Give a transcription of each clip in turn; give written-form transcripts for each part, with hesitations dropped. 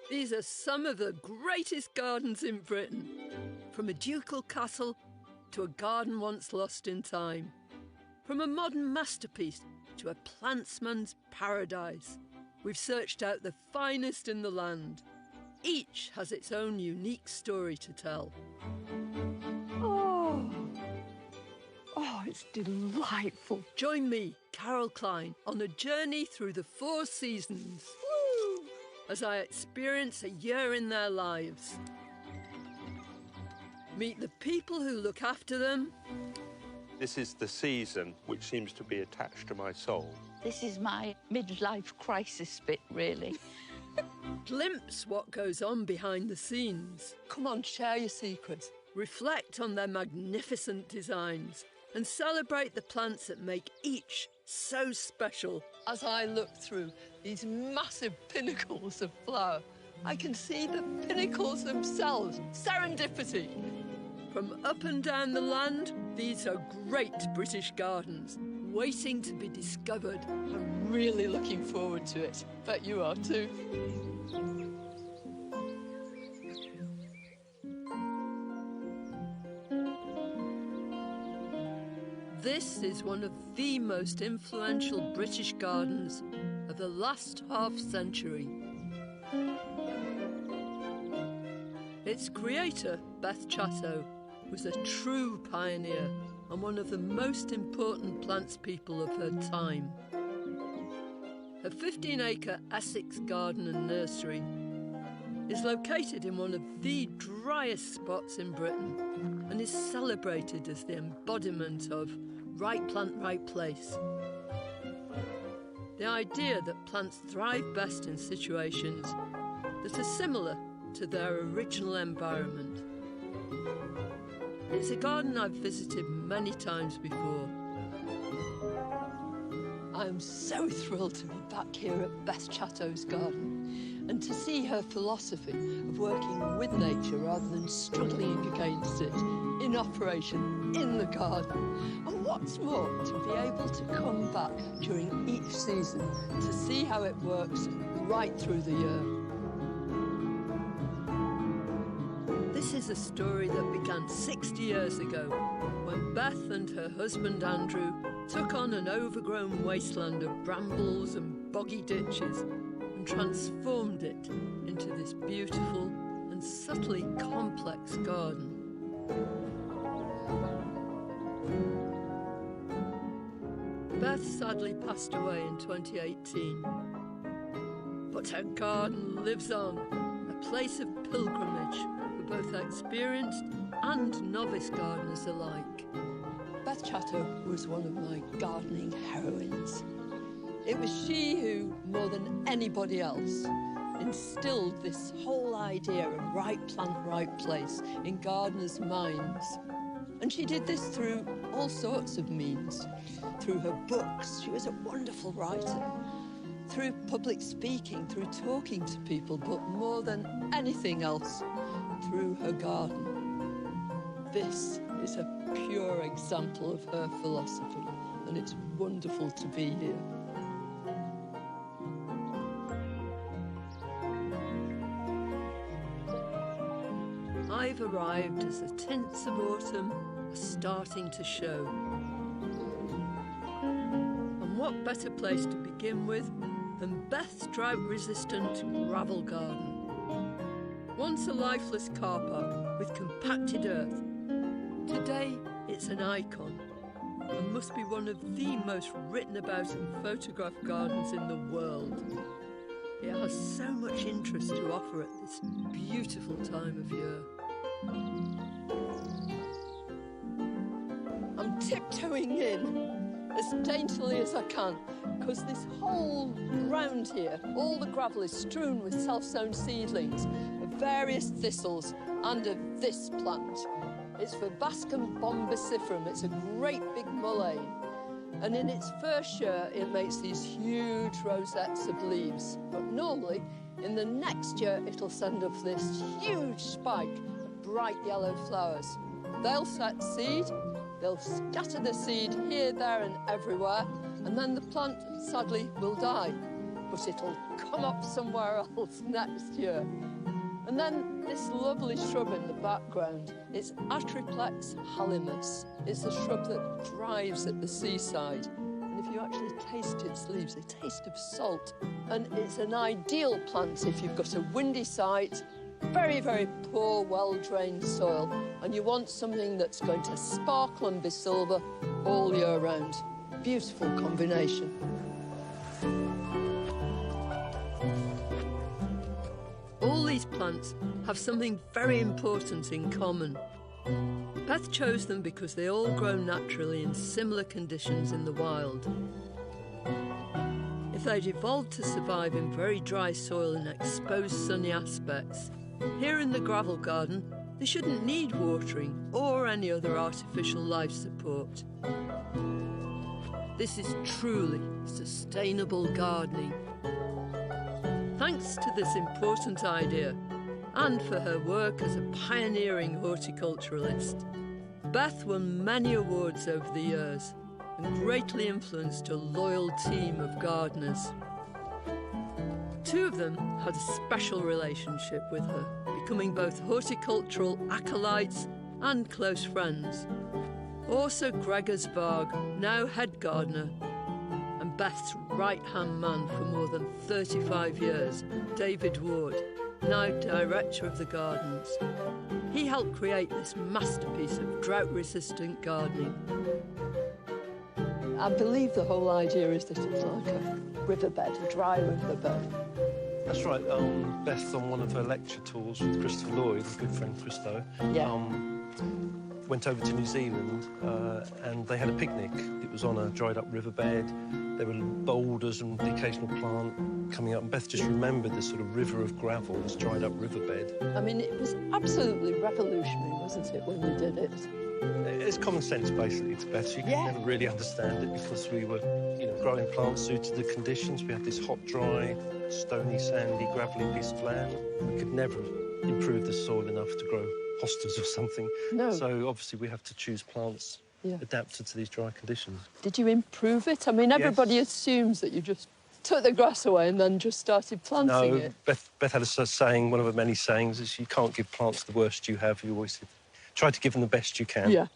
These are some of the greatest gardens in Britain. From a ducal castle to a garden once lost in time. From a modern masterpiece to a plantsman's paradise. We've searched out the finest in the land. Each has its own unique story to tell. Oh, it's delightful. Join me, Carol Klein, on a journey through the 4 seasons. Woo! As I experience a year in their lives. Meet the people who look after them. This is the season which seems to be attached to my soul. This is my midlife crisis bit, really. Glimpse what goes on behind the scenes. Come on, share your secrets. Reflect on their magnificent designs and celebrate the plants that make each so special. As I look through these massive pinnacles of flower, I can see the pinnacles themselves. Serendipity. From up and down the land, these are great British gardens, waiting to be discovered. I'm really looking forward to it. Bet you are too. This is one of the most influential British gardens of the last half-century. Its creator, Beth Chatto, was a true pioneer and one of the most important plants people of her time. Her 15-acre Essex garden and nursery is located in one of the driest spots in Britain and is celebrated as the embodiment of right plant, right place. The idea that plants thrive best in situations that are similar to their original environment. It's a garden I've visited many times before. I am so thrilled to be back here at Beth Chatto's garden and to see her philosophy of working with nature rather than struggling against it, in operation, in the garden. And what's more, to be able to come back during each season to see how it works right through the year. This is a story that began 60 years ago when Beth and her husband Andrew took on an overgrown wasteland of brambles and boggy ditches and transformed it into this beautiful and subtly complex garden. Beth sadly passed away in 2018, but her garden lives on, a place of pilgrimage for both experienced and novice gardeners alike. Beth Chatto was one of my gardening heroines. It was she who, more than anybody else, instilled this whole idea of right plant, right place in gardeners' minds. And she did this through all sorts of means. Through her books, she was a wonderful writer. Through public speaking, through talking to people, but more than anything else, through her garden. This is a pure example of her philosophy, and it's wonderful to be here. I've arrived as the tints of autumn are starting to show. And what better place to begin with than Beth's drought-resistant gravel garden. Once a lifeless car park with compacted earth, today it's an icon and must be one of the most written about and photographed gardens in the world. It has so much interest to offer at this beautiful time of year. I'm tiptoeing in as daintily as I can, because this whole ground here, all the gravel is strewn with self-sown seedlings of various thistles and of this plant. It's Verbascum bombicifera. It's a great big mullein. And in its first year, it makes these huge rosettes of leaves. But normally, in the next year, it'll send off this huge spike of bright yellow flowers. They'll set seed, they'll scatter the seed here, there, and everywhere, and then the plant, sadly, will die. but it'll come up somewhere else next year. And then this lovely shrub in the background, it's Atriplex halimus. It's a shrub that thrives at the seaside. And if you actually taste its leaves, they taste of salt. And it's an ideal plant if you've got a windy site, very, very poor, well-drained soil, and you want something that's going to sparkle and be silver all year round. Beautiful combination. All these plants have something very important in common. Beth chose them because they all grow naturally in similar conditions in the wild. If they'd evolved to survive in very dry soil and exposed sunny aspects, here in the gravel garden, they shouldn't need watering or any other artificial life support. This is truly sustainable gardening. Thanks to this important idea, and for her work as a pioneering horticulturalist, Beth won many awards over the years and greatly influenced a loyal team of gardeners. Two of them had a special relationship with her, becoming both horticultural acolytes and close friends. Also Gregors Varg, now head gardener, and Beth's right-hand man for more than 35 years, David Ward, now director of the gardens. He helped create this masterpiece of drought-resistant gardening. I believe the whole idea is that it's like a riverbed, a dry riverbed. That's right. Beth, on one of her lecture tours with Christopher Lloyd, a good friend Christo, went over to New Zealand and they had a picnic. It was on a dried-up riverbed. There were boulders and the occasional plant coming up. And Beth just remembered this sort of river of gravel, this dried-up riverbed. I mean, it was absolutely revolutionary, wasn't it, when we did it? It's common sense, basically, to Beth. She could never really understand it because we were, growing plants suited the conditions. We had this hot, dry, stony, sandy, gravelly piece of land. We could never improve the soil enough to grow hostas or something. No. So, obviously, we have to choose plants adapted to these dry conditions. Did you improve it? I mean, everybody assumes that you just took the grass away and then just started planting it. No, Beth had a saying, one of her many sayings, is you can't give plants the worst you have. You always try to give them the best you can. Yeah.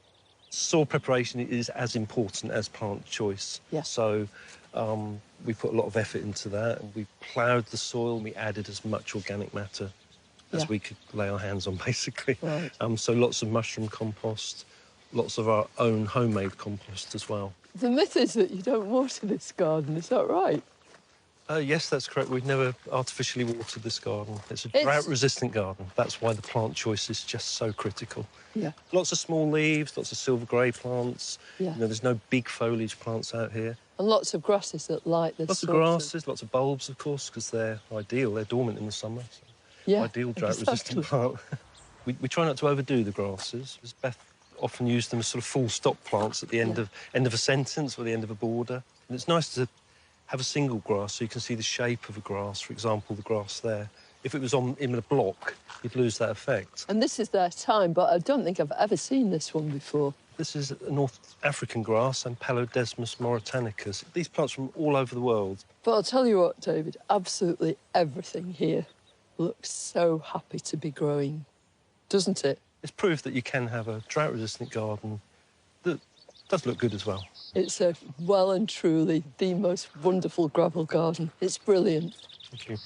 Soil preparation is as important as plant choice. Yeah. So we put a lot of effort into that. We ploughed the soil and we added as much organic matter as we could lay our hands on, basically. Right. So lots of mushroom compost, lots of our own homemade compost as well. The myth is that you don't water this garden, is that right? Yes, that's correct. We've never artificially watered this garden. It's a drought-resistant garden. That's why the plant choice is just so critical. Yeah. Lots of small leaves, lots of silver grey plants. Yeah. There's no big foliage plants out here. And lots of grasses that like this. Lots of grasses, lots of bulbs, of course, because they're ideal. They're dormant in the summer. So ideal drought-resistant plant. we try not to overdo the grasses, because Beth often used them as sort of full-stop plants at the end of a sentence or the end of a border. And it's nice to have a single grass so you can see the shape of a grass. For example, the grass there. If it was in a block, you'd lose that effect. And this is their time, but I don't think I've ever seen this one before. This is a North African grass, and Paludesmus mauritanicus. These plants from all over the world. But I'll tell you what, David, absolutely everything here looks so happy to be growing, doesn't it? It's proof that you can have a drought-resistant garden that does look good as well. It's a well and truly the most wonderful gravel garden. It's brilliant. Thank you.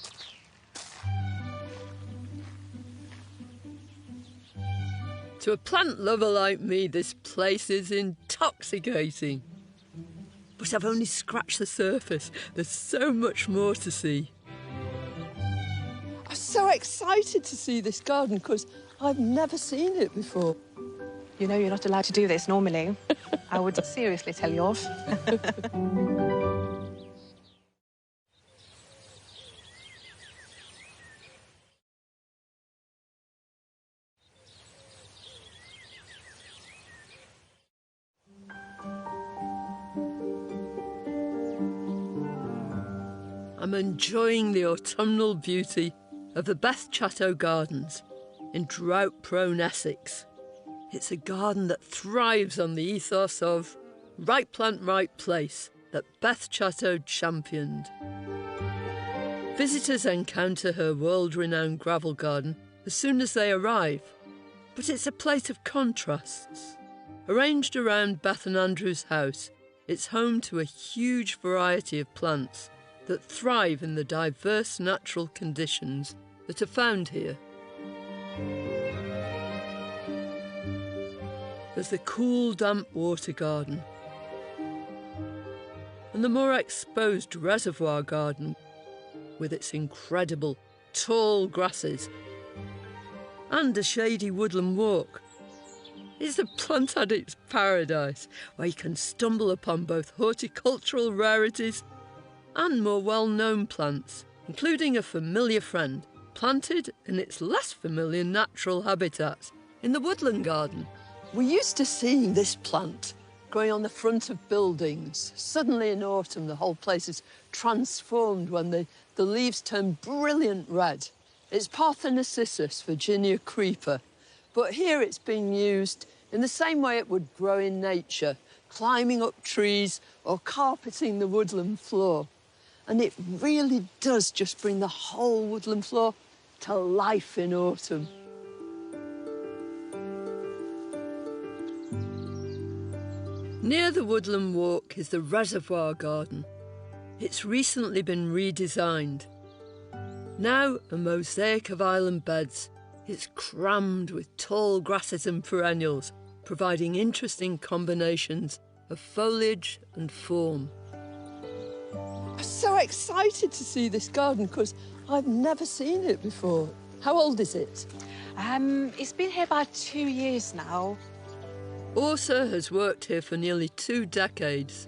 To a plant lover like me, this place is intoxicating. But I've only scratched the surface. There's so much more to see. I'm so excited to see this garden because I've never seen it before. You know you're not allowed to do this normally. I would seriously tell you off. I'm enjoying the autumnal beauty of the Beth Chatto Gardens in drought-prone Essex. It's a garden that thrives on the ethos of right plant, right place that Beth Chatto championed. Visitors encounter her world-renowned gravel garden as soon as they arrive, but it's a place of contrasts. Arranged around Beth and Andrew's house, it's home to a huge variety of plants that thrive in the diverse natural conditions that are found here. There's the cool, damp water garden and the more exposed reservoir garden with its incredible tall grasses and a shady woodland walk. It's the plant addict's paradise, where you can stumble upon both horticultural rarities and more well-known plants, including a familiar friend planted in its less familiar natural habitats in the woodland garden. We're used to seeing this plant growing on the front of buildings. Suddenly in autumn, the whole place is transformed when the leaves turn brilliant red. It's Parthenocissus, Virginia creeper, but here it's being used in the same way it would grow in nature, climbing up trees or carpeting the woodland floor. And it really does just bring the whole woodland floor to life in autumn. Near the woodland walk is the reservoir garden. It's recently been redesigned. Now a mosaic of island beds, it's crammed with tall grasses and perennials, providing interesting combinations of foliage and form. I'm so excited to see this garden because I've never seen it before. How old is it? It's been here about 2 years now. Ursa has worked here for nearly 2 decades,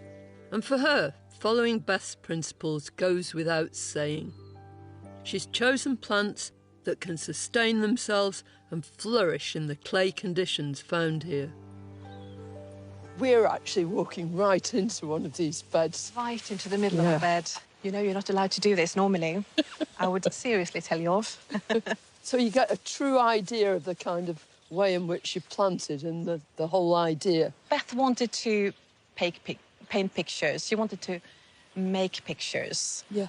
and for her, following Beth's principles goes without saying. She's chosen plants that can sustain themselves and flourish in the clay conditions found here. We're actually walking right into one of these beds. Right into the middle of the bed. You know, you're not allowed to do this normally. I would seriously tell you off. So you get a true idea of the kind of way in which you planted and the whole idea. Beth wanted to paint pictures. She wanted to make pictures. Yeah.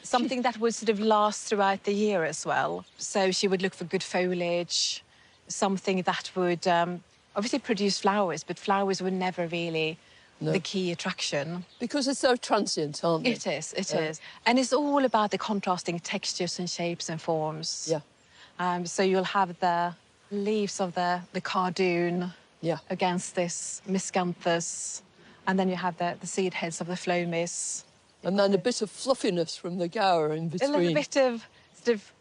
Something that would sort of last throughout the year as well. So she would look for good foliage, something that would obviously produce flowers, but flowers were never really the key attraction. Because it's so transient, aren't they? It is, it is. And it's all about the contrasting textures and shapes and forms. Yeah. So you'll have the leaves of the cardoon against this miscanthus, and then you have the seed heads of the phlomis. And then a bit of fluffiness from the gower in between. A little bit of sort of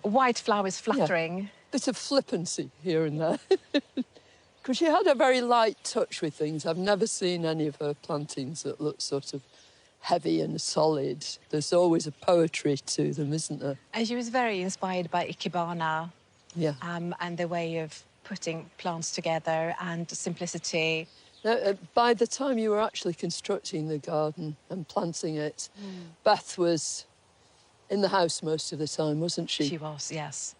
white flowers fluttering. Yeah. Bit of flippancy here and there. Because she had a very light touch with things. I've never seen any of her plantings that look sort of heavy and solid. There's always a poetry to them, isn't there? And she was very inspired by Ikebana. Yeah. And the way of putting plants together and simplicity. Now, by the time you were actually constructing the garden and planting it, Beth was in the house most of the time, wasn't she? She was, yes.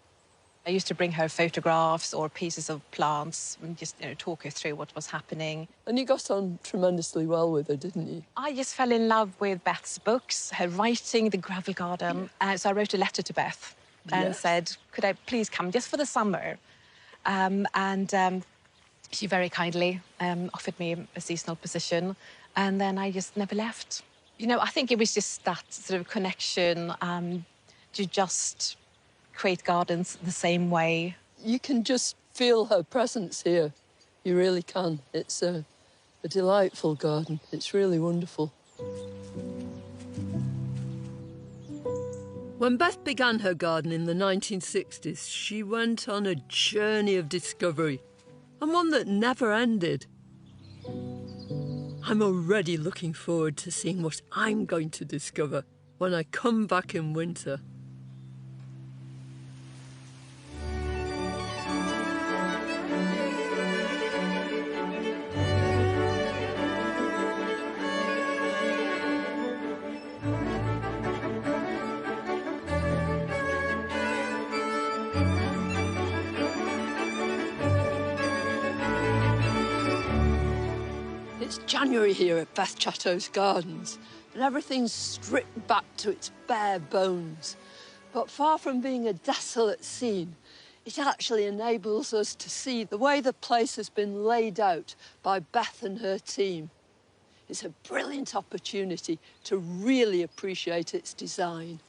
I used to bring her photographs or pieces of plants and just talk her through what was happening. And you got on tremendously well with her, didn't you? I just fell in love with Beth's books, her writing, the gravel garden. So I wrote a letter to Beth and said, could I please come just for the summer? She very kindly offered me a seasonal position, and then I just never left. You know, I think it was just that sort of connection to just create gardens the same way. You can just feel her presence here. You really can. It's a delightful garden. It's really wonderful. When Beth began her garden in the 1960s, she went on a journey of discovery, and one that never ended. I'm already looking forward to seeing what I'm going to discover when I come back in winter. It's January here at Beth Chatto's gardens, and everything's stripped back to its bare bones. But far from being a desolate scene, it actually enables us to see the way the place has been laid out by Beth and her team. It's a brilliant opportunity to really appreciate its design.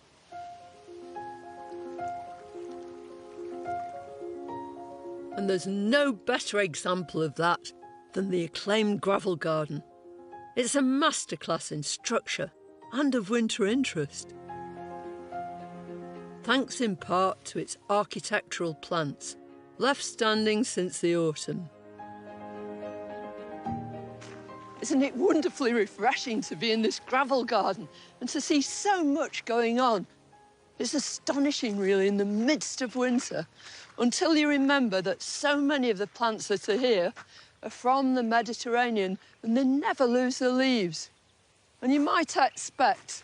And there's no better example of that than the acclaimed gravel garden. It's a masterclass in structure and of winter interest, thanks in part to its architectural plants, left standing since the autumn. Isn't it wonderfully refreshing to be in this gravel garden and to see so much going on? It's astonishing, really, in the midst of winter, until you remember that so many of the plants that are here are from the Mediterranean and they never lose their leaves. And you might expect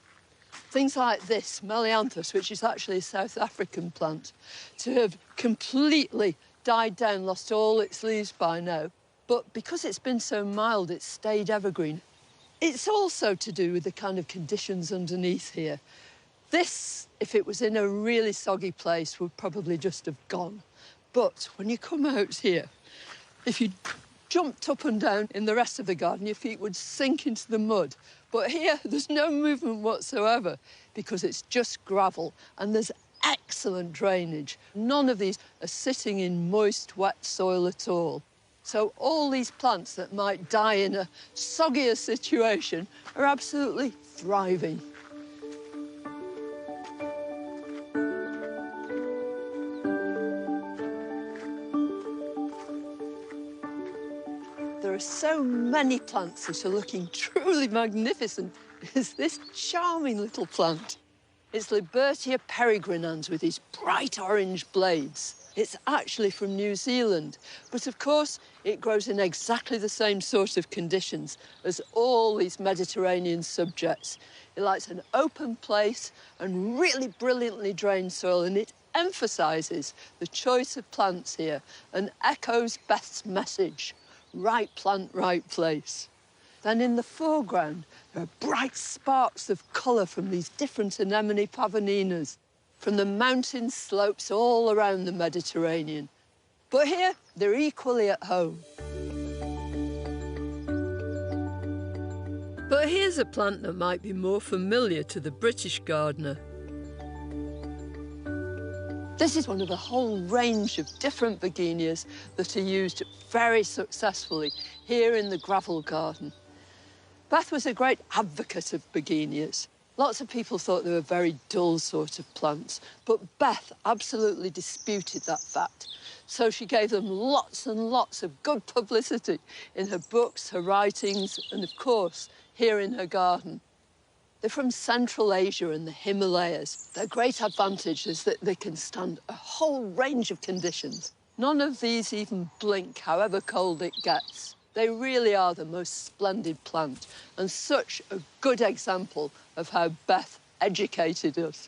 things like this, Melianthus, which is actually a South African plant, to have completely died down, lost all its leaves by now. But because it's been so mild, it's stayed evergreen. It's also to do with the kind of conditions underneath here. This, if it was in a really soggy place, would probably just have gone. But when you come out here, if you jumped up and down in the rest of the garden, your feet would sink into the mud. But here, there's no movement whatsoever because it's just gravel and there's excellent drainage. None of these are sitting in moist, wet soil at all. So all these plants that might die in a soggier situation are absolutely thriving. There are so many plants that are looking truly magnificent. There's this charming little plant. It's Libertia peregrinans with these bright orange blades. It's actually from New Zealand, but of course it grows in exactly the same sort of conditions as all these Mediterranean subjects. It likes an open place and really brilliantly drained soil, and it emphasises the choice of plants here and echoes Beth's message: right plant, right place. Then in the foreground, there are bright sparks of colour from these different anemone pavoninas, from the mountain slopes all around the Mediterranean. But here, they're equally at home. But here's a plant that might be more familiar to the British gardener. This is one of a whole range of different begonias that are used very successfully here in the gravel garden. Beth was a great advocate of begonias. Lots of people thought they were very dull sort of plants, but Beth absolutely disputed that fact. So she gave them lots and lots of good publicity in her books, her writings, and of course, here in her garden. They're from Central Asia and the Himalayas. Their great advantage is that they can stand a whole range of conditions. None of these even blink, however cold it gets. They really are the most splendid plant and such a good example of how Beth educated us.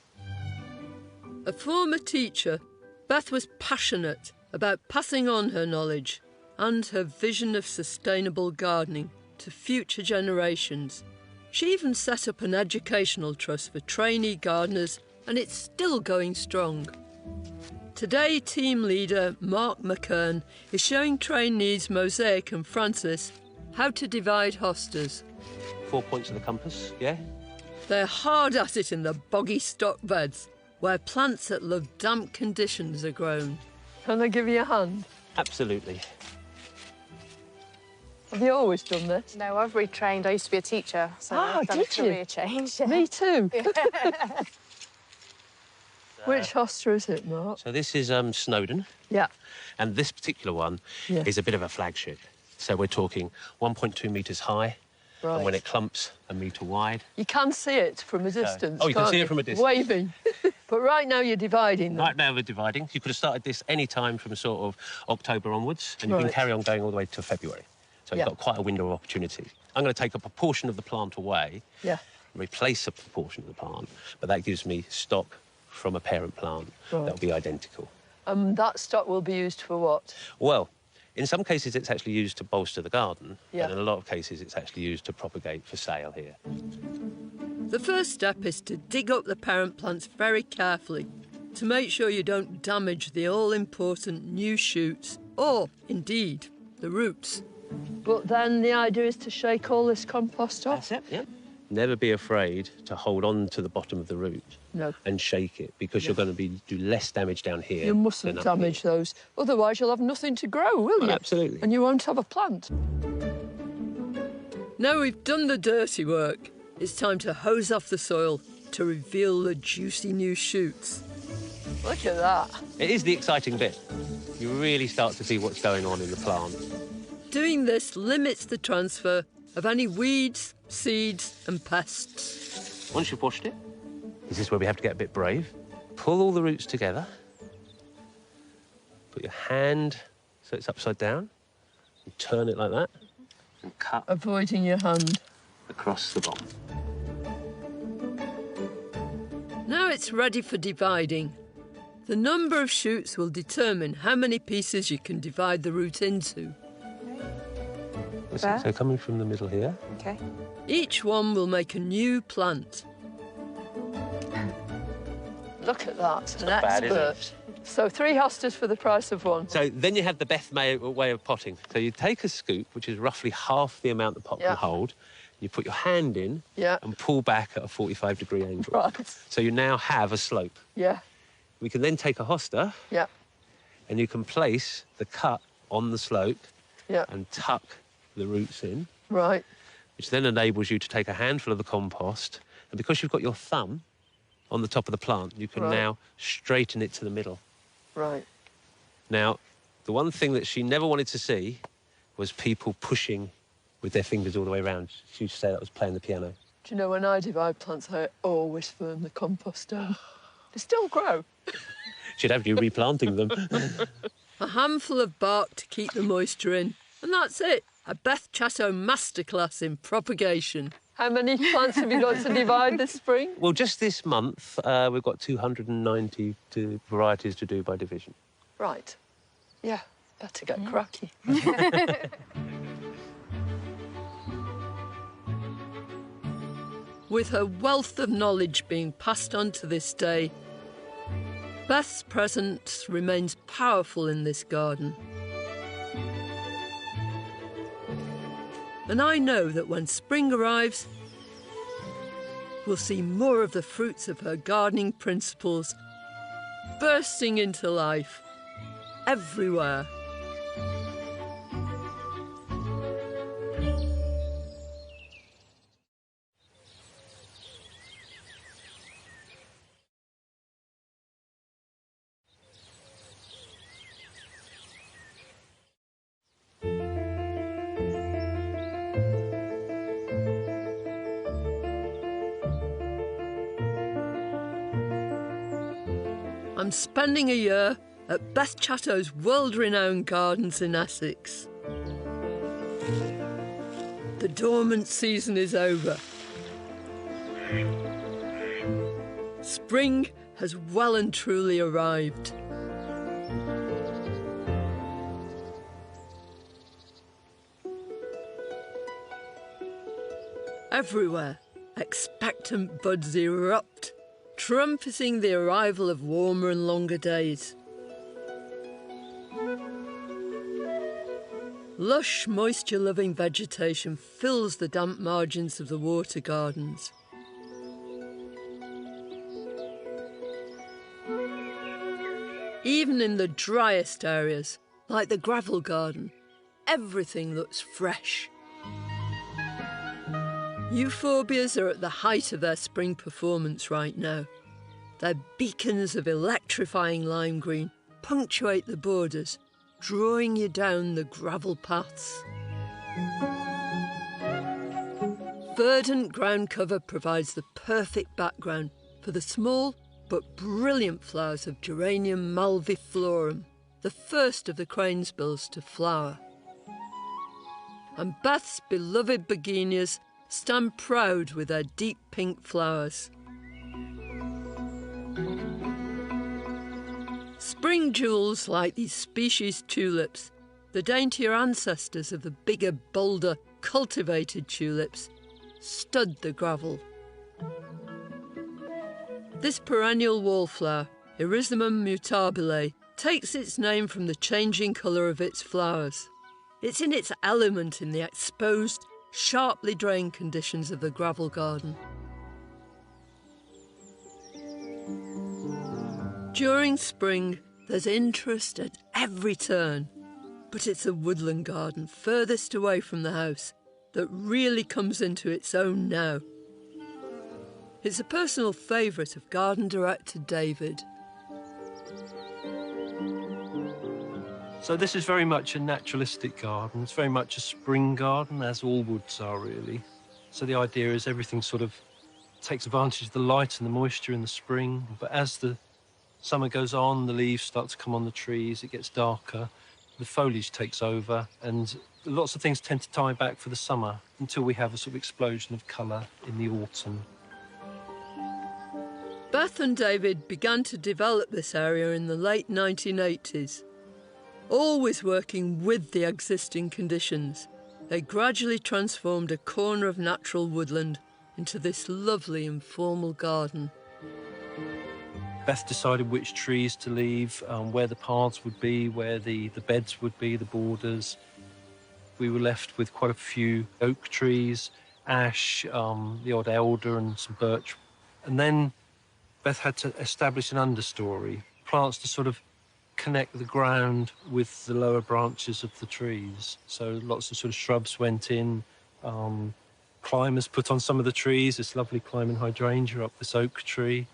A former teacher, Beth was passionate about passing on her knowledge and her vision of sustainable gardening to future generations. She even set up an educational trust for trainee gardeners, and it's still going strong. Today, team leader Mark McKern is showing trainees Mosaic and Francis how to divide hostas. 4 points of the compass, yeah? They're hard at it in the boggy stock beds, where plants that love damp conditions are grown. Can I give you a hand? Absolutely. Have you always done this? No, I've retrained. I used to be a teacher, so I've done a career change. Me too. Which hosta is it, Mark? So this is Snowdon. Yeah. And this particular one is a bit of a flagship. So we're talking 1.2 metres high, right. And when it clumps, 1 metre wide. You can see it from a distance. Oh, you can see it from a distance. Waving. But right now you're dividing them. Right now we're dividing. You could have started this any time from sort of October onwards, and you can carry on going all the way to February. So you've got quite a window of opportunity. I'm going to take a proportion of the plant away, replace a proportion of the plant, but that gives me stock from a parent plant that'll be identical. That stock will be used for what? Well, in some cases it's actually used to bolster the garden, and in a lot of cases it's actually used to propagate for sale here. The first step is to dig up the parent plants very carefully to make sure you don't damage the all-important new shoots or, indeed, the roots. But then the idea is to shake all this compost off? That's it, yeah. Never be afraid to hold on to the bottom of the root and shake it, because you're going to do less damage down here. You mustn't damage those, otherwise you'll have nothing to grow, will you? Absolutely. And you won't have a plant. Now we've done the dirty work, it's time to hose off the soil to reveal the juicy new shoots. Look at that. It is the exciting bit. You really start to see what's going on in the plant. Doing this limits the transfer of any weeds, seeds and pests. Once you've washed it, this is where we have to get a bit brave. Pull all the roots together. Put your hand so it's upside down and turn it like that and cut. Avoiding your hand. Across the bottom. Now it's ready for dividing. The number of shoots will determine how many pieces you can divide the root into. So coming from the middle here. OK. Each one will make a new plant. Look at that, an expert. So 3 hostas for the price of 1. So then you have the Beth way of potting. So you take a scoop, which is roughly half the amount the pot can hold. You put your hand in and pull back at a 45-degree angle. Right. So you now have a slope. Yeah. We can then take a hosta and you can place the cut on the slope and tuck the roots in. Right. Which then enables you to take a handful of the compost, and because you've got your thumb on the top of the plant, you can now straighten it to the middle. Right. Now, the one thing that she never wanted to see was people pushing with their fingers all the way around. She used to say that was playing the piano. Do you know, when I divide plants, I always firm the compost down. They still grow. She'd have you replanting them. A handful of bark to keep the moisture in, and that's it. A Beth Chatto masterclass in propagation. How many plants have you got to divide this spring? Well, just this month, we've got 290 varieties to do by division. Right. Yeah, better get cracky. With her wealth of knowledge being passed on to this day, Beth's presence remains powerful in this garden. And I know that when spring arrives, we'll see more of the fruits of her gardening principles bursting into life everywhere. I'm spending a year at Beth Chatto's world-renowned gardens in Essex. The dormant season is over. Spring has well and truly arrived. Everywhere, expectant buds erupt, trumpeting the arrival of warmer and longer days. Lush, moisture-loving vegetation fills the damp margins of the water gardens. Even in the driest areas, like the gravel garden, everything looks fresh. Euphorbias are at the height of their spring performance right now. Their beacons of electrifying lime green punctuate the borders, drawing you down the gravel paths. Verdant ground cover provides the perfect background for the small but brilliant flowers of Geranium malviflorum, the first of the cranesbills to flower. And Beth's beloved begonias stand proud with their deep pink flowers. Spring jewels like these species tulips, the daintier ancestors of the bigger, bolder, cultivated tulips, stud the gravel. This perennial wallflower, Erysimum mutabile, takes its name from the changing colour of its flowers. It's in its element in the exposed, sharply drained conditions of the gravel garden. During spring, there's interest at every turn, but it's a woodland garden furthest away from the house that really comes into its own now. It's a personal favourite of garden director David. So this is very much a naturalistic garden. It's very much a spring garden, as all woods are really. So the idea is everything sort of takes advantage of the light and the moisture in the spring, but as the summer goes on, the leaves start to come on the trees, it gets darker, the foliage takes over, and lots of things tend to tie back for the summer until we have a sort of explosion of colour in the autumn. Beth and David began to develop this area in the late 1980s. Always working with the existing conditions, they gradually transformed a corner of natural woodland into this lovely informal garden. Beth decided which trees to leave, where the paths would be, where the beds would be, the borders. We were left with quite a few oak trees, ash, the odd elder and some birch. And then Beth had to establish an understory, plants to sort of connect the ground with the lower branches of the trees. So lots of sort of shrubs went in. Klein was put on some of the trees, this lovely Klein hydrangea up this oak tree.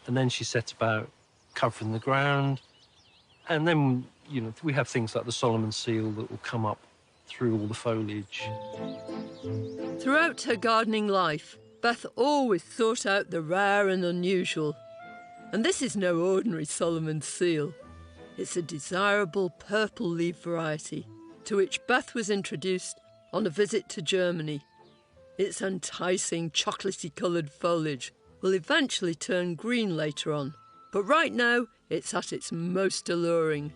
And then she set about covering the ground. And then, you know, we have things like the Solomon seal that will come up through all the foliage. Throughout her gardening life, Beth always sought out the rare and unusual. And this is no ordinary Solomon seal. It's a desirable purple leaf variety to which Beth was introduced on a visit to Germany. Its enticing chocolatey coloured foliage will eventually turn green later on, but right now it's at its most alluring.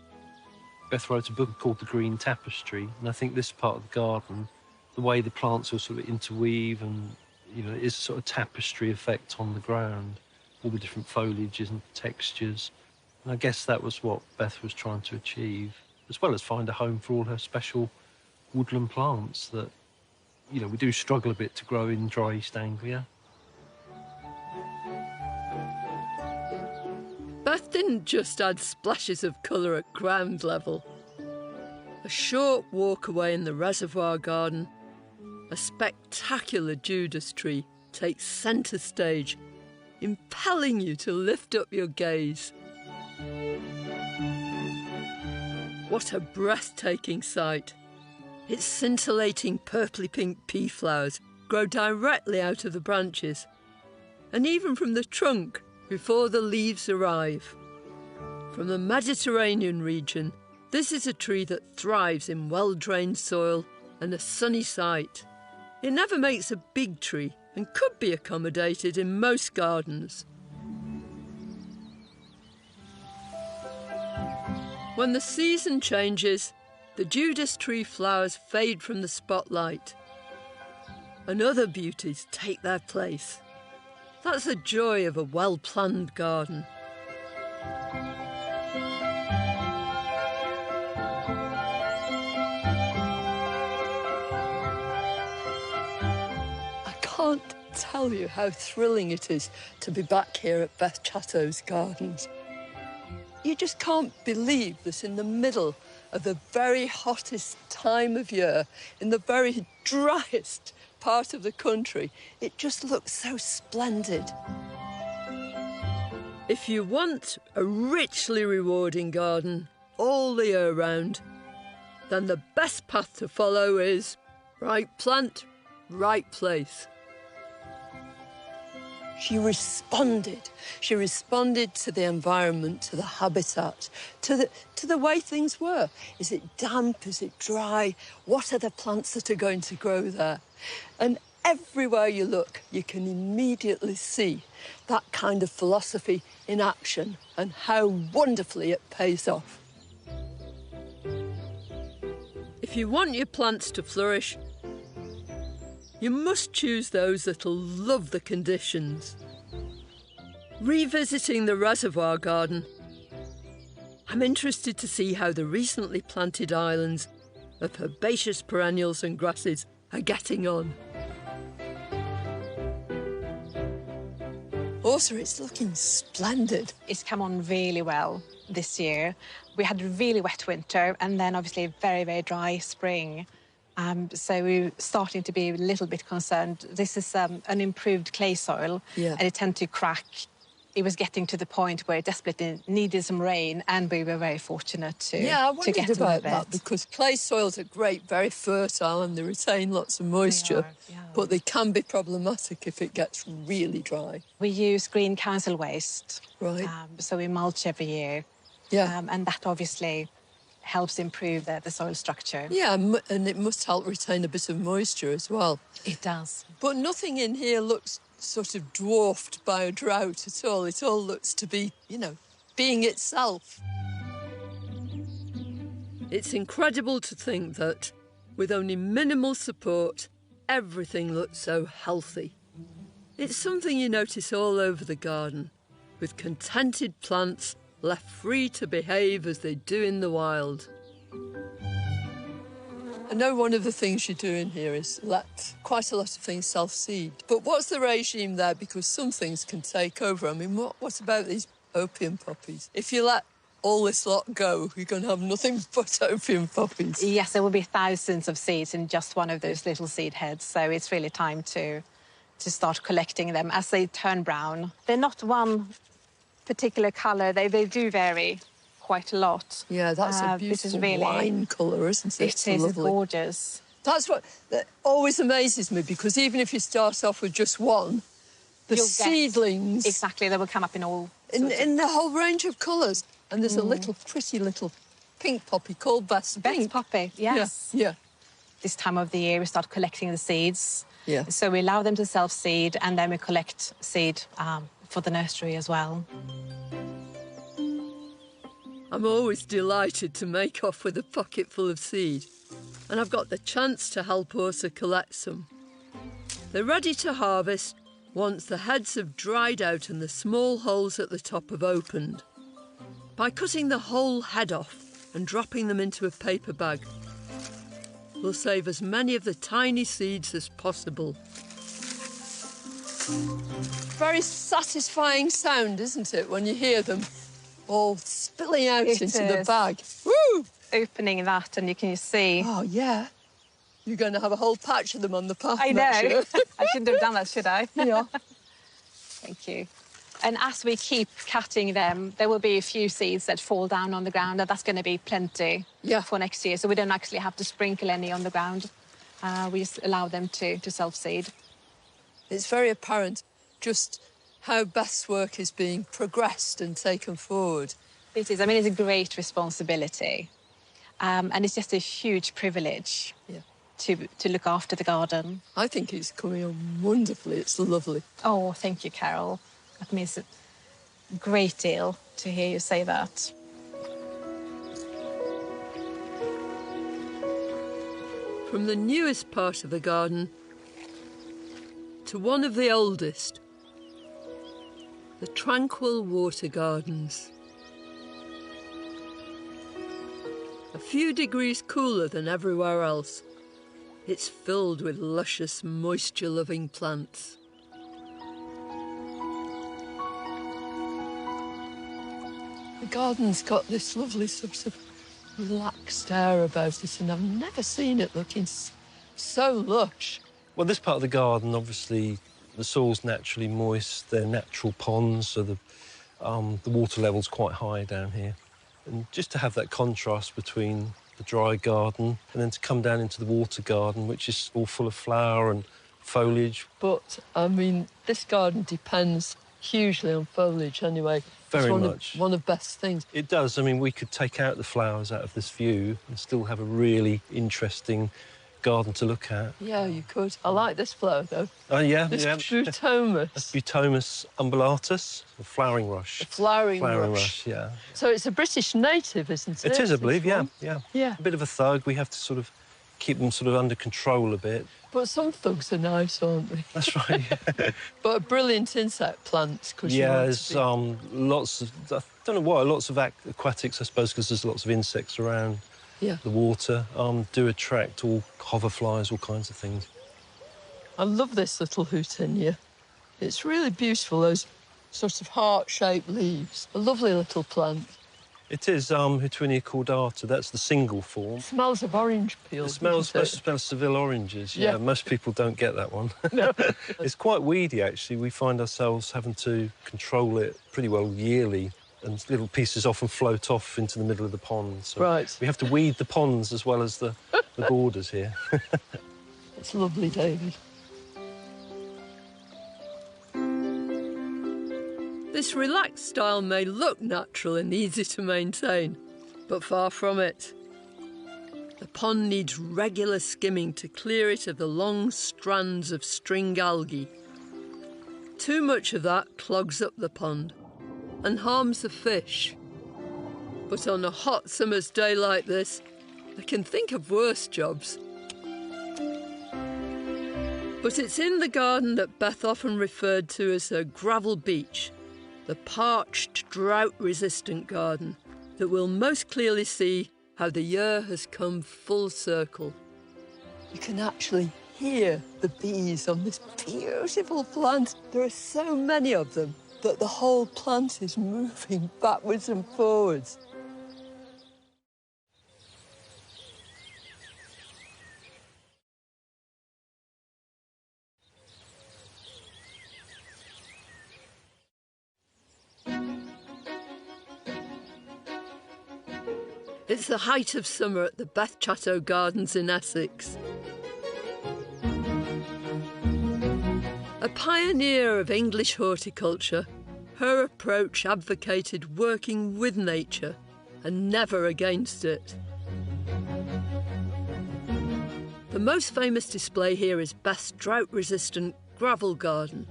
Beth wrote a book called The Green Tapestry, and I think this part of the garden, the way the plants will sort of interweave and, you know, is a sort of tapestry effect on the ground, all the different foliages and textures. And I guess that was what Beth was trying to achieve, as well as find a home for all her special woodland plants that, you know, we do struggle a bit to grow in dry East Anglia. Beth didn't just add splashes of colour at ground level. A short walk away in the reservoir garden, a spectacular Judas tree takes centre stage, impelling you to lift up your gaze. What a breathtaking sight. Its scintillating purply pink pea flowers grow directly out of the branches, and even from the trunk before the leaves arrive. From the Mediterranean region, this is a tree that thrives in well-drained soil and a sunny site. It never makes a big tree and could be accommodated in most gardens. When the season changes, the Judas tree flowers fade from the spotlight, and other beauties take their place. That's the joy of a well-planned garden. I can't tell you how thrilling it is to be back here at Beth Chatto's gardens. You just can't believe that in the middle of the very hottest time of year, in the very driest part of the country, it just looks so splendid. If you want a richly rewarding garden all the year round, then the best path to follow is right plant, right place. She responded. She responded to the environment, to the habitat, to the way things were. Is it damp? Is it dry? What are the plants that are going to grow there? And everywhere you look, you can immediately see that kind of philosophy in action and how wonderfully it pays off. If you want your plants to flourish, you must choose those that'll love the conditions. Revisiting the reservoir garden, I'm interested to see how the recently planted islands of herbaceous perennials and grasses are getting on. Also, it's looking splendid. It's come on really well this year. We had a really wet winter and then obviously a very, very dry spring. So we're starting to be a little bit concerned. This is an improved clay soil, and it tends to crack. It was getting to the point where it desperately needed some rain, and we were very fortunate to get I wondered about that, it. because clay soils are great, very fertile, and they retain lots of moisture, but they can be problematic if it gets really dry. We use green council waste, Right. So we mulch every year, and that obviously helps improve the soil structure. Yeah, and it must help retain a bit of moisture as well. It does. But nothing in here looks sort of dwarfed by a drought at all. It all looks to be, you know, being itself. It's incredible to think that, with only minimal support, everything looks so healthy. It's something you notice all over the garden, with contented plants left free to behave as they do in the wild. I know one of the things you do in here is let quite a lot of things self-seed. But what's the regime there? Because some things can take over. I mean, what about these opium poppies? If you let all this lot go, you're going to have nothing but opium poppies. Yes, there will be thousands of seeds in just one of those little seed heads. So it's really time to start collecting them as they turn brown. They're not one particular colour. They do vary quite a lot. Yeah, that's a beautiful wine colour, isn't it? It is lovely. Gorgeous. That's what that always amazes me, because even if you start off with just one, the seedlings... Exactly, they will come up in all... In the whole range of colours. And there's a pretty little pink poppy called Beth's Beth's poppy, yes. Yeah. This time of the year, we start collecting the seeds. Yeah. So we allow them to self-seed, and then we collect seed for the nursery as well. I'm always delighted to make off with a pocket full of seed, and I've got the chance to help Ursa collect some. They're ready to harvest once the heads have dried out and the small holes at the top have opened. By cutting the whole head off and dropping them into a paper bag, we'll save as many of the tiny seeds as possible. Very satisfying sound, isn't it, when you hear them all spilling out into the bag. Woo! Opening that, and you can see... Oh, yeah. You're going to have a whole patch of them on the path. I know. I shouldn't have done that, should I? Yeah. Thank you. And as we keep cutting them, there will be a few seeds that fall down on the ground, and that's going to be plenty for next year. So we don't actually have to sprinkle any on the ground. We just allow them to self-seed. It's very apparent just how Beth's work is being progressed and taken forward. It is. I mean, it's a great responsibility. And it's just a huge privilege to look after the garden. I think it's coming on wonderfully. It's lovely. Oh, thank you, Carol. That means a great deal to hear you say that. From the newest part of the garden to one of the oldest, the tranquil water gardens. A few degrees cooler than everywhere else, it's filled with luscious, moisture-loving plants. The garden's got this lovely sort of relaxed air about it, and I've never seen it looking so lush. Well, this part of the garden, obviously, the soil's naturally moist. They're natural ponds, so the water level's quite high down here. And just to have that contrast between the dry garden and then to come down into the water garden, which is all full of flower and foliage. But, I mean, this garden depends hugely on foliage anyway. Very much. One of Beth's things. It does. I mean, we could take out the flowers out of this view and still have a really interesting garden to look at. Yeah, you could. I like this flower, though. Oh, yeah. This Butomus. That's Butomus umbellatus, the flowering rush. The flowering rush, yeah. So it's a British native, isn't it? It is, I believe, yeah. Yeah. A bit of a thug. We have to sort of keep them sort of under control a bit. But some thugs are nice, aren't they? That's right, yeah. But a brilliant insect plants, because there's lots of, I don't know why, lots of aquatics, I suppose, because there's lots of insects around the water, do attract all hoverflies, all kinds of things. I love this little hootinia. It's really beautiful, those sort of heart-shaped leaves. A lovely little plant. It is Hootinia cordata. That's the single form. It smells of orange peel. It smells Seville oranges. Yeah, most people don't get that one. No. It's quite weedy, actually. We find ourselves having to control it pretty well yearly, and little pieces often float off into the middle of the pond. So we have to weed the ponds as well as the borders here. It's lovely, David. This relaxed style may look natural and easy to maintain, but far from it. The pond needs regular skimming to clear it of the long strands of string algae. Too much of that clogs up the pond and harms the fish. But on a hot summer's day like this, I can think of worse jobs. But it's in the garden that Beth often referred to as her gravel beach, the parched, drought-resistant garden that will most clearly see how the year has come full circle. You can actually hear the bees on this beautiful plant. There are so many of them that the whole plant is moving backwards and forwards. It's the height of summer at the Beth Chatto Gardens in Essex. A pioneer of English horticulture, her approach advocated working with nature and never against it. The most famous display here is Beth's drought-resistant gravel garden.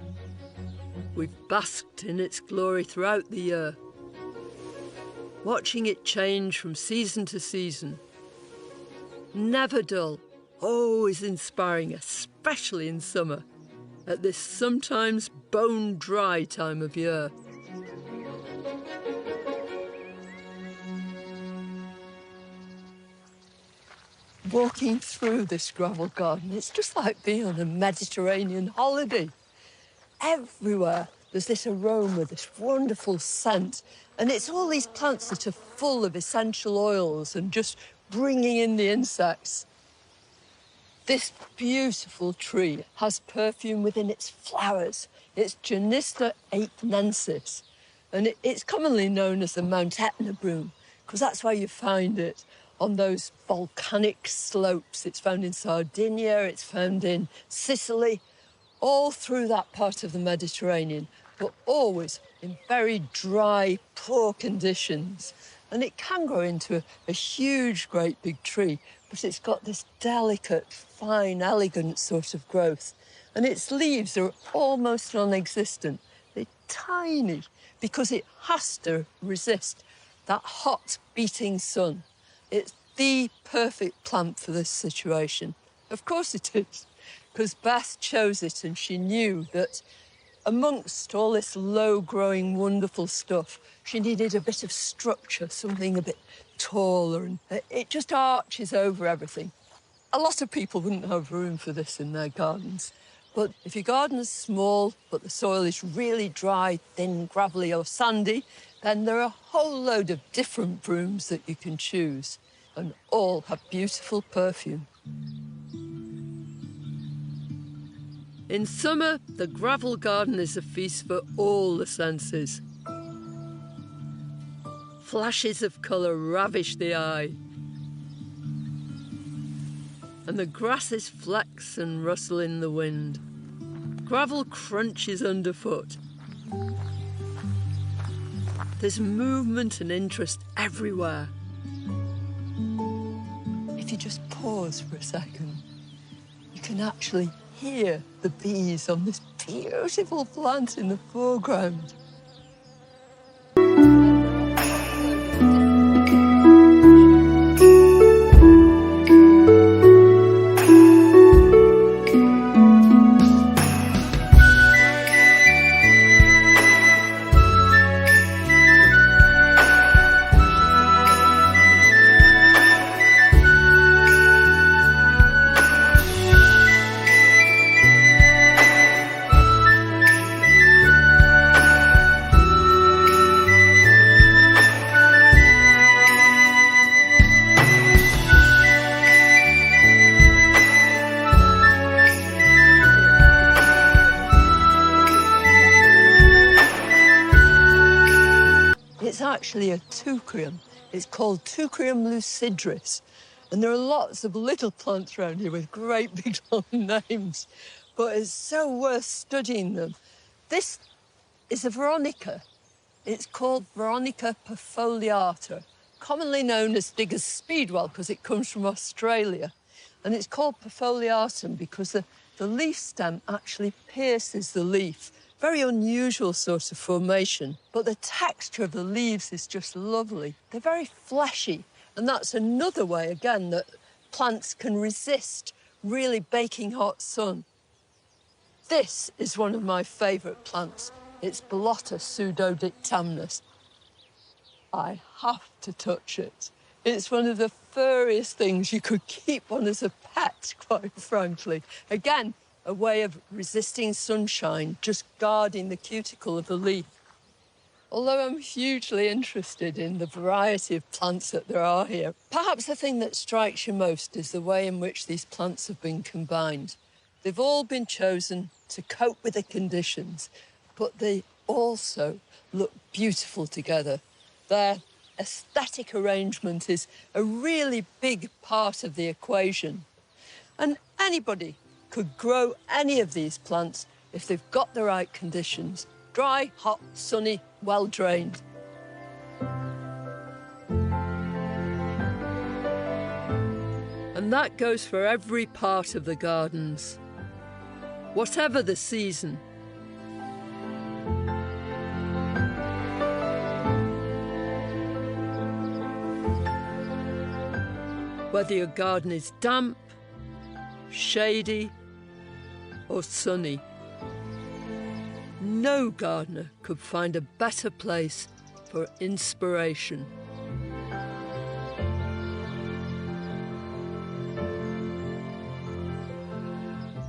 We've basked in its glory throughout the year, watching it change from season to season. Never dull, always inspiring, especially in summer, at this sometimes bone-dry time of year. Walking through this gravel garden, it's just like being on a Mediterranean holiday. Everywhere there's this aroma, this wonderful scent, and it's all these plants that are full of essential oils and just bringing in the insects. This beautiful tree has perfume within its flowers. It's Genista aethnensis, and it's commonly known as the Mount Etna broom, because that's where you find it, on those volcanic slopes. It's found in Sardinia, it's found in Sicily, all through that part of the Mediterranean, but always in very dry, poor conditions. And it can grow into a huge, great big tree, but it's got this delicate, fine, elegant sort of growth. And its leaves are almost non-existent. They're tiny because it has to resist that hot, beating sun. It's the perfect plant for this situation. Of course it is, because Beth chose it and she knew that amongst all this low-growing, wonderful stuff, she needed a bit of structure, something a bit taller, and it just arches over everything. A lot of people wouldn't have room for this in their gardens, but if your garden is small, but the soil is really dry, thin, gravelly or sandy, then there are a whole load of different brooms that you can choose, and all have beautiful perfume. In summer, the gravel garden is a feast for all the senses. Flashes of colour ravish the eye, and the grasses flex and rustle in the wind. Gravel crunches underfoot. There's movement and interest everywhere. If you just pause for a second, you can actually hear the bees on this beautiful plant in the foreground. actually a teucrium. It's called Teucrium lucidris. And there are lots of little plants around here with great big long names, but it's so worth studying them. This is a veronica. It's called Veronica perfoliata, commonly known as Digger's Speedwell because it comes from Australia. And it's called perfoliatum because the leaf stem actually pierces the leaf. Very unusual sort of formation, but the texture of the leaves is just lovely. They're very fleshy, and that's another way, again, that plants can resist really baking hot sun. This is one of my favourite plants. It's Bolotta pseudodictamnus. I have to touch it. It's one of the furriest things you could keep on as a pet, quite frankly. Again, a way of resisting sunshine, just guarding the cuticle of the leaf. Although I'm hugely interested in the variety of plants that there are here, perhaps the thing that strikes you most is the way in which these plants have been combined. They've all been chosen to cope with the conditions, but they also look beautiful together. Their aesthetic arrangement is a really big part of the equation. And anybody could grow any of these plants if they've got the right conditions. Dry, hot, sunny, well-drained. And that goes for every part of the gardens, whatever the season. Whether your garden is damp, shady, or sunny, no gardener could find a better place for inspiration.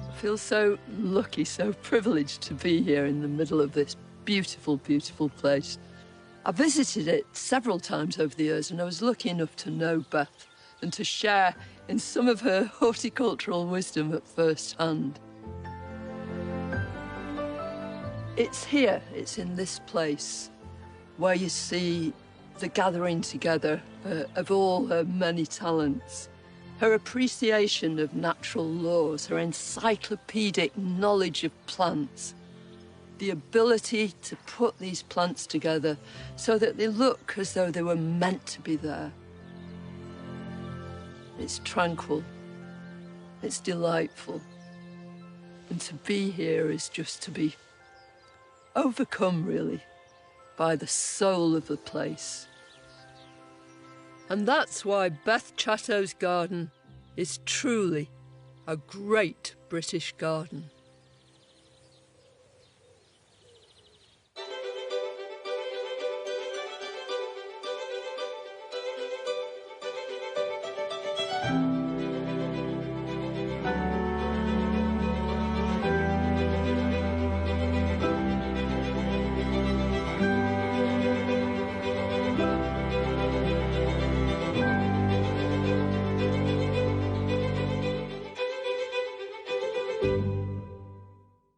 I feel so lucky, so privileged to be here in the middle of this beautiful, beautiful place. I visited it several times over the years, and I was lucky enough to know Beth and to share in some of her horticultural wisdom at first hand. It's here, it's in this place, where you see the gathering together of all her many talents, her appreciation of natural laws, her encyclopedic knowledge of plants, the ability to put these plants together so that they look as though they were meant to be there. It's tranquil, it's delightful, and to be here is just to be overcome, really, by the soul of the place. And that's why Beth Chatto's garden is truly a great British garden.